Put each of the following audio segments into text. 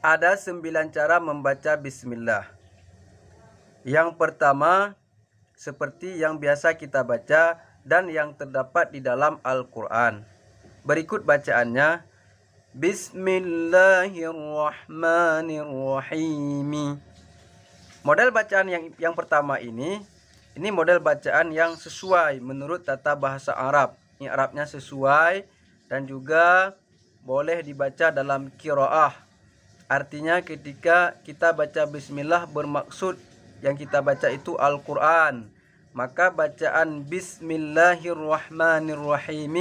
Ada 9 cara membaca bismillah. Yang pertama, seperti yang biasa kita baca dan yang terdapat di dalam Al-Quran. Berikut bacaannya. Bismillahirrahmanirrahim. Model bacaan yang pertama ini model bacaan yang sesuai menurut tata bahasa Arab. I'rabnya sesuai dan juga boleh dibaca dalam qiraah. Artinya ketika kita baca bismillah bermaksud yang kita baca itu Al-Quran, maka bacaan bismillahirrahmanirrahim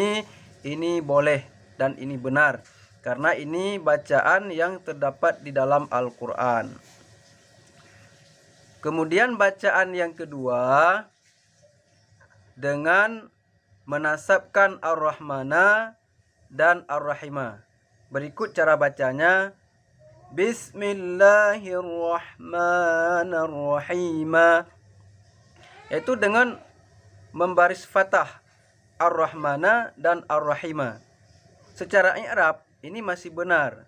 ini boleh dan ini benar, karena ini bacaan yang terdapat di dalam Al-Quran. Kemudian bacaan yang kedua dengan menasabkan Ar-Rahmana dan Ar-Rahimah. Berikut cara bacanya. Bismillahirrahmanirrahim, yaitu dengan membaris fathah Ar-Rahmana dan Ar-Rahimah. Secara i'rab ini masih benar.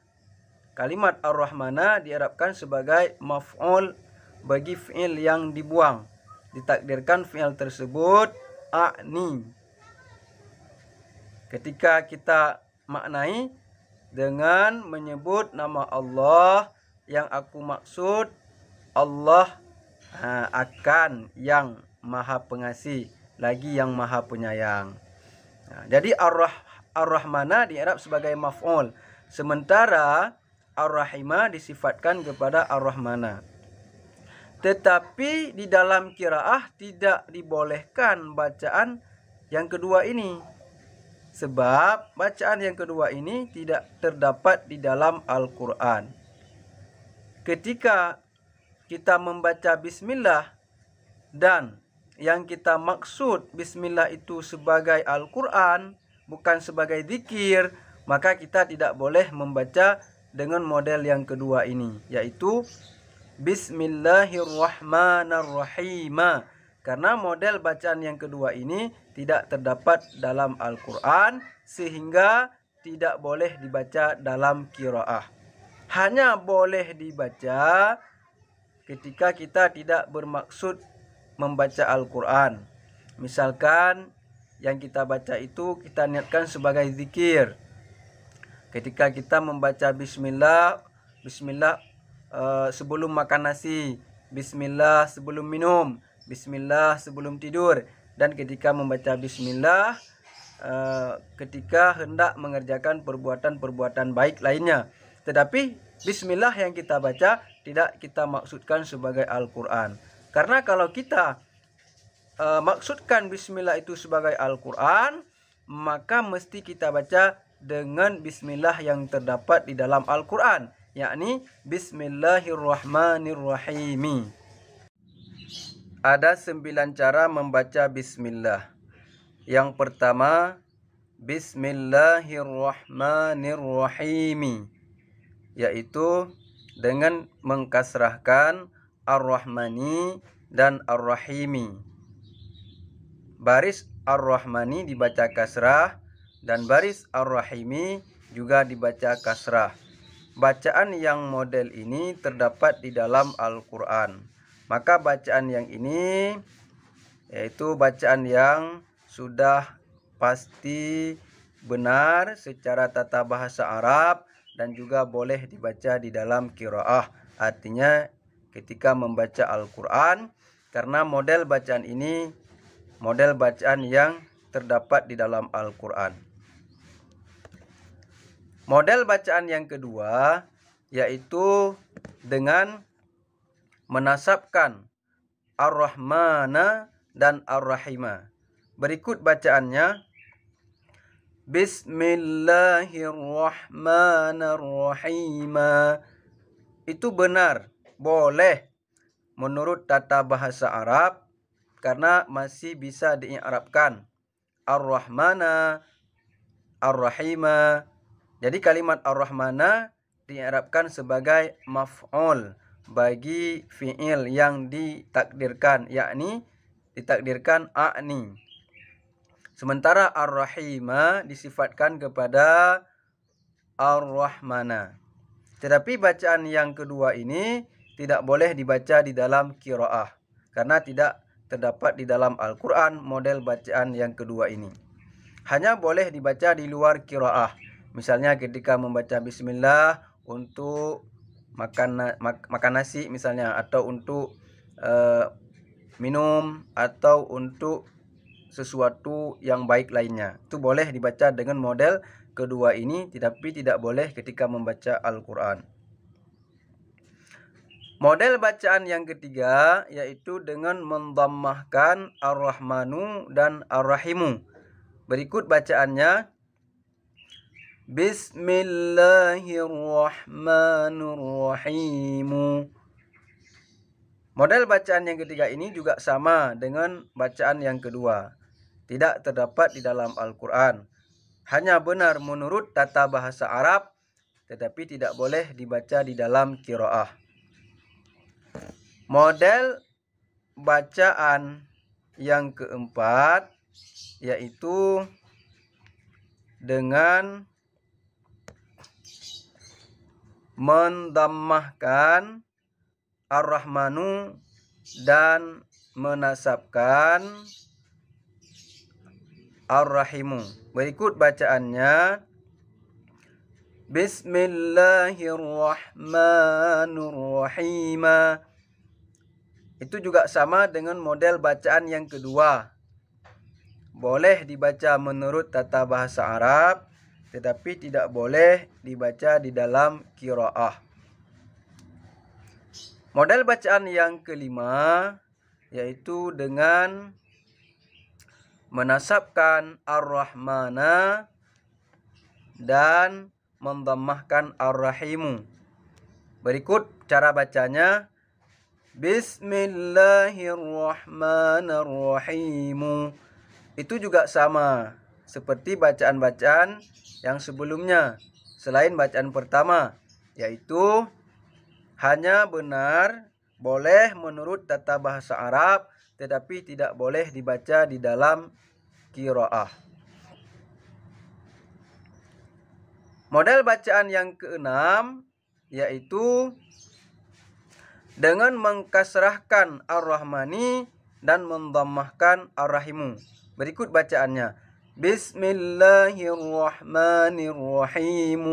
Kalimat Ar-Rahmana di'rabkan sebagai maf'ul bagi fi'il yang dibuang. Ditakdirkan fi'il tersebut a'ni. Ketika kita maknai dengan menyebut nama Allah, yang aku maksud Allah akan yang maha pengasih lagi yang maha penyayang. Jadi Ar-Rahmana di'rab sebagai maf'ul, sementara Ar-Rahimah disifatkan kepada Ar-Rahmana. Tetapi di dalam qiraah tidak dibolehkan bacaan yang kedua ini, sebab bacaan yang kedua ini tidak terdapat di dalam Al-Quran. Ketika kita membaca bismillah dan yang kita maksud bismillah itu sebagai Al-Quran, bukan sebagai zikir, maka kita tidak boleh membaca dengan model yang kedua ini, yaitu Bismillahirrahmanirrahim. Karena model bacaan yang kedua ini tidak terdapat dalam Al-Quran, sehingga tidak boleh dibaca dalam qiraah. Hanya boleh dibaca ketika kita tidak bermaksud membaca Al-Quran. Misalkan yang kita baca itu kita niatkan sebagai zikir. Ketika kita membaca bismillah sebelum makan nasi, bismillah sebelum minum, bismillah sebelum tidur, dan ketika membaca bismillah ketika hendak mengerjakan perbuatan-perbuatan baik lainnya. Tetapi bismillah yang kita baca tidak kita maksudkan sebagai Al-Quran. Karena kalau kita maksudkan bismillah itu sebagai Al-Quran, maka mesti kita baca dengan bismillah yang terdapat di dalam Al-Quran, yakni Bismillahirrahmanirrahim. Ada 9 cara membaca bismillah. Yang pertama, Bismillahirrahmanirrahim, yaitu dengan mengkasrahkan Ar-Rahmani dan Ar-Rahimi. Baris Ar-Rahmani dibaca kasrah dan baris Ar-Rahimi juga dibaca kasrah. Bacaan yang model ini terdapat di dalam Al-Quran. Maka bacaan yang ini yaitu bacaan yang sudah pasti benar secara tata bahasa Arab dan juga boleh dibaca di dalam qiraah. Artinya ketika membaca Al-Quran, karena model bacaan ini model bacaan yang terdapat di dalam Al-Quran. Model bacaan yang kedua yaitu dengan menasabkan Ar-Rahmana dan Ar-Rahimah. Berikut bacaannya. Bismillahirrahmanirrahim. Itu benar, boleh menurut tata bahasa Arab, karena masih bisa di'rabkan Ar-Rahmana, Ar-Rahimah. Jadi kalimat Ar-Rahmana di'rabkan sebagai maf'ul bagi fi'il yang ditakdirkan, yakni ditakdirkan a'ni. Sementara Ar-Rahimah disifatkan kepada Ar-Rahmana. Tetapi bacaan yang kedua ini tidak boleh dibaca di dalam qiraah karena tidak terdapat di dalam Al-Quran model bacaan yang kedua ini. Hanya boleh dibaca di luar qiraah. Misalnya ketika membaca bismillah untuk makan nasi misalnya, atau untuk minum, atau untuk sesuatu yang baik lainnya. Itu boleh dibaca dengan model kedua ini, tetapi tidak boleh ketika membaca Al-Quran. Model bacaan yang ketiga yaitu dengan mendhammahkan Ar-Rahmanu dan Ar-Rahimu. Berikut bacaannya. Bismillahirrahmanirrahim. Model bacaan yang ketiga ini juga sama dengan bacaan yang kedua. Tidak terdapat di dalam Al-Quran. Hanya benar menurut tata bahasa Arab, tetapi tidak boleh dibaca di dalam qiraah. Model bacaan yang keempat yaitu dengan mendhammahkan Ar-Rahmanu dan menasabkan Ar-Rahimu. Berikut bacaannya. Bismillahirrahmanirrahim. Itu juga sama dengan model bacaan yang kedua. Boleh dibaca menurut tata bahasa Arab, tetapi tidak boleh dibaca di dalam qiraah. Model bacaan yang kelima yaitu dengan menasabkan Ar-Rahmana dan mendhammahkan Ar-Rahimu. Berikut cara bacanya. Bismillahirrahmanirrahim. Itu juga sama seperti bacaan-bacaan yang sebelumnya, selain bacaan pertama, yaitu hanya benar boleh menurut tata bahasa Arab, tetapi tidak boleh dibaca di dalam qiraah. Model bacaan yang keenam yaitu dengan mengkasrahkan Ar-Rahmani dan mendhammahkan Ar-Rahimu. Berikut bacaannya. Bismillahirrahmanirrahim.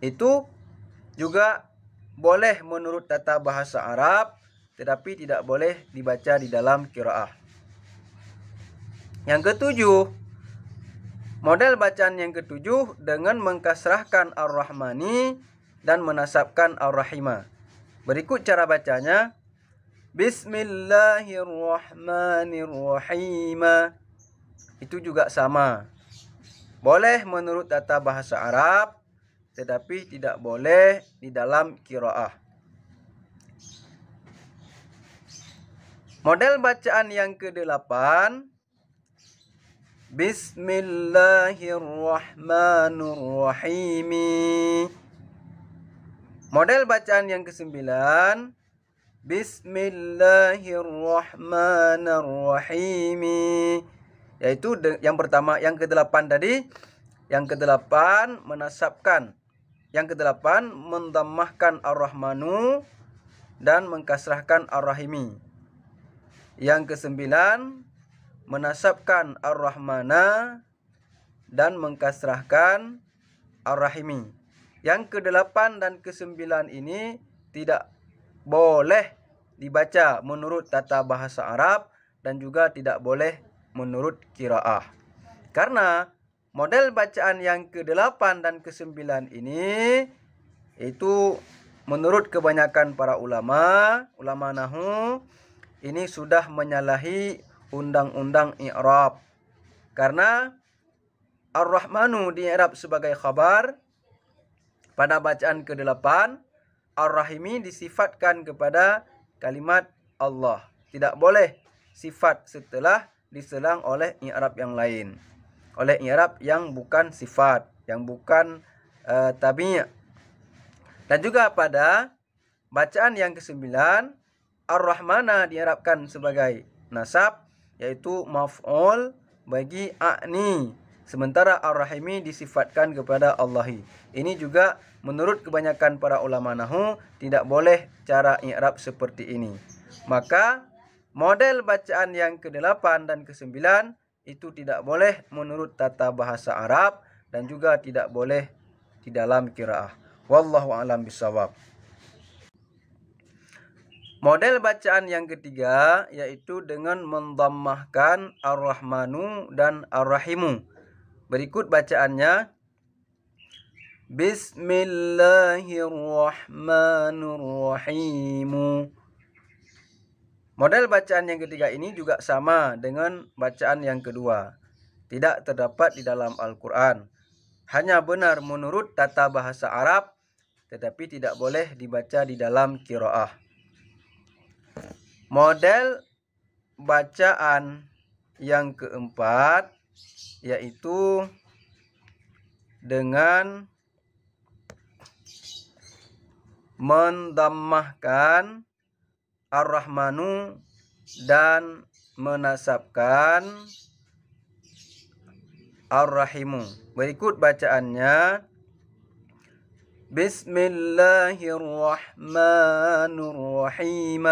Itu juga boleh menurut tata bahasa Arab, tetapi tidak boleh dibaca di dalam qiraah. Yang ketujuh, model bacaan yang ketujuh dengan mengkasrahkan Ar-Rahmani dan menasabkan Ar-Rahimah. Berikut cara bacanya. Bismillahirrahmanirrahim. Itu juga sama. Boleh menurut tata bahasa Arab, tetapi tidak boleh di dalam qiraah. Model bacaan yang kedelapan. Bismillahirrahmanirrahim. Model bacaan yang kesembilan. Bismillahirrahmanirrahim. Yaitu yang pertama, yang kedelapan tadi. Yang kedelapan menasabkan. Yang kedelapan mendhammahkan Ar-Rahmanu dan mengkasrahkan Ar-Rahimi. Yang kesembilan menasabkan Ar-Rahmana dan mengkasrahkan Ar-Rahimi. Yang kedelapan dan kesembilan ini tidak boleh dibaca menurut tata bahasa Arab dan juga tidak boleh menurut qiraah. Karena model bacaan yang ke-8 dan ke-9 ini itu menurut kebanyakan para ulama nahwu ini sudah menyalahi undang-undang i'rab. Karena Ar-Rahmanu di i'rab sebagai khabar pada bacaan ke-8, Ar-Rahimi disifatkan kepada kalimat Allah. Tidak boleh sifat setelah diselang oleh i'rab yang lain. Oleh i'rab yang bukan sifat, yang bukan tabi'. Dan juga pada bacaan yang ke-9, Ar-Rahmana di'rabkan sebagai nasab, yaitu maf'ul bagi a'ni. sementara Ar-Rahimi disifatkan kepada Allahi. Ini juga menurut kebanyakan para ulama nahwu tidak boleh cara i'rab seperti ini. Maka model bacaan yang ke-8 dan ke-9 itu tidak boleh menurut tata bahasa Arab dan juga tidak boleh di dalam qiraah. Wallahu a'lam bishawab. Model bacaan yang ketiga yaitu dengan mendhammahkan Ar-Rahmanu dan Ar-Rahimu. Berikut bacaannya. Bismillahirrahmanirrahim. Model bacaan yang ketiga ini juga sama dengan bacaan yang kedua. Tidak terdapat di dalam Al-Quran. Hanya benar menurut tata bahasa Arab, tetapi tidak boleh dibaca di dalam qiraah. Model bacaan yang keempat yaitu dengan mendhammahkan Ar-Rahmanu dan menasabkan Ar-Rahimu. Berikut bacaannya. Bismillahirrahmanirrahim.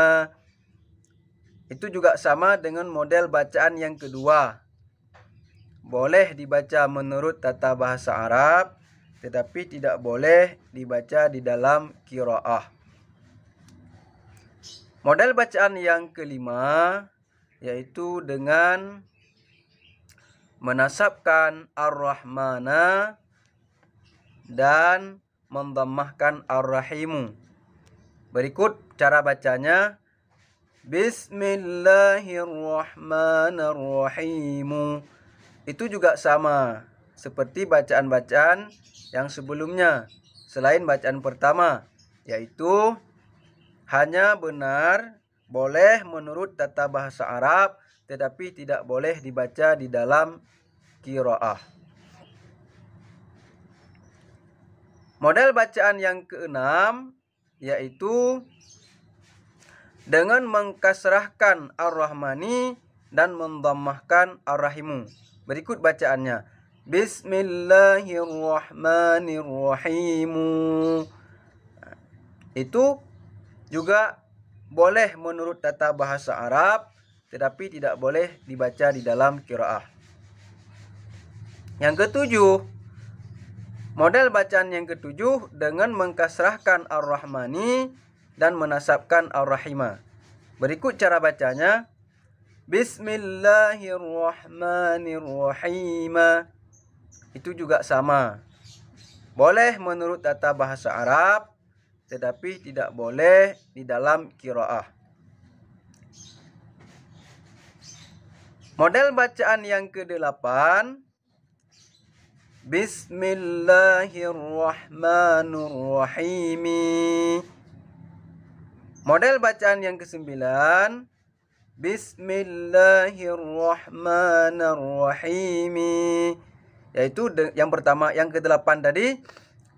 Itu juga sama dengan model bacaan yang kedua. Boleh dibaca menurut tata bahasa Arab, tetapi tidak boleh dibaca di dalam qiraah. Model bacaan yang kelima yaitu dengan menasabkan Ar-Rahmana dan mendhammahkan Ar-Rahimu. Berikut cara bacanya. Bismillahirrahmanirrahim. Itu juga sama seperti bacaan-bacaan yang sebelumnya, selain bacaan pertama, yaitu hanya benar boleh menurut tata bahasa Arab, tetapi tidak boleh dibaca di dalam qiraah. Model bacaan yang keenam yaitu dengan mengkasrahkan Ar-Rahmani dan mendhammahkan Ar-Rahimu. Berikut bacaannya. Bismillahirrahmanirrahim. Itu juga boleh menurut tata bahasa Arab, tetapi tidak boleh dibaca di dalam qiraah. Yang ketujuh, model bacaan yang ketujuh dengan mengkasrahkan Ar-Rahmani dan menasabkan Ar-Rahimah. Berikut cara bacanya. Bismillahirrahmanirrahim. Itu juga sama. Boleh menurut tata bahasa Arab, tetapi tidak boleh di dalam qiraah. Model bacaan yang ke-8. Bismillahirrahmanirrahim. Model bacaan yang ke-9. Bismillahirrahmanirrahim. Yaitu yang pertama, yang ke-8 tadi.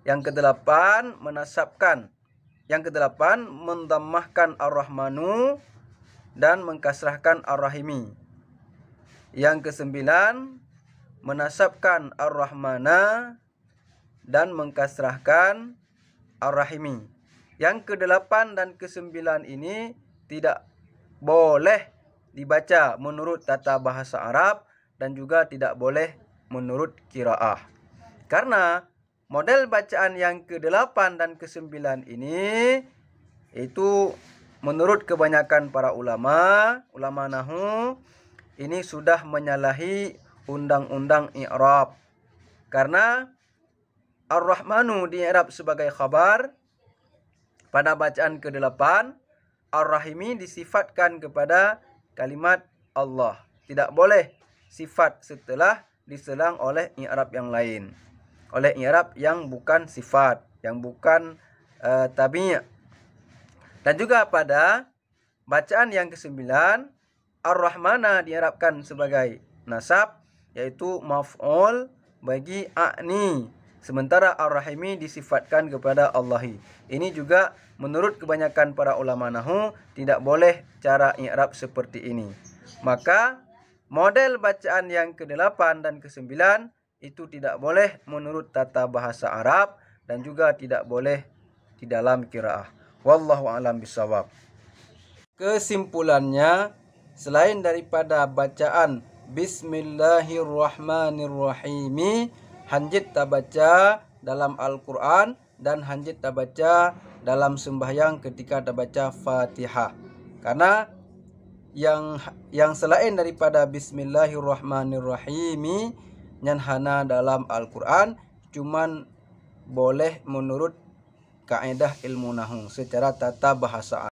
Yang ke-8 menasabkan. Yang ke-8 mendhammahkan Ar-Rahmanu dan mengkasrahkan Ar-Rahimi. Yang ke-9 menasabkan Ar-Rahmana dan mengkasrahkan Ar-Rahimi. Yang ke-8 dan ke-9 ini tidak boleh dibaca menurut tata bahasa Arab dan juga tidak boleh menurut qiraah. Karena model bacaan yang ke-8 dan ke-9 ini itu menurut kebanyakan para ulama nahwu ini sudah menyalahi undang-undang i'rab. Karena Ar-Rahmanu di-i'rab sebagai khabar pada bacaan ke-8, Ar-Rahimi disifatkan kepada kalimat Allah. Tidak boleh sifat setelah diselang oleh i'rab yang lain. Oleh i'rab yang bukan sifat, yang bukan tabi'. Dan juga pada bacaan yang ke-9, Ar-Rahmana di'irabkan sebagai nasab, yaitu maf'ul bagi a'ni. Sementara Ar-Rahimi disifatkan kepada Allahi. Ini juga menurut kebanyakan para ulama nahwu tidak boleh cara i'rab seperti ini. Maka model bacaan yang ke-8 dan ke-9 itu tidak boleh menurut tata bahasa Arab dan juga tidak boleh di dalam qiraah. Wallahu a'lam bishawab. Kesimpulannya, selain daripada bacaan Bismillahirrahmanirrahim, hanjit tak baca dalam Al-Quran dan hanjit tak baca dalam sembahyang ketika tak baca Fatihah. Karena yang selain daripada Bismillahirrahmanirrahim yang hana dalam Al-Quran cuman boleh menurut kaedah ilmu nahwu secara tata bahasa.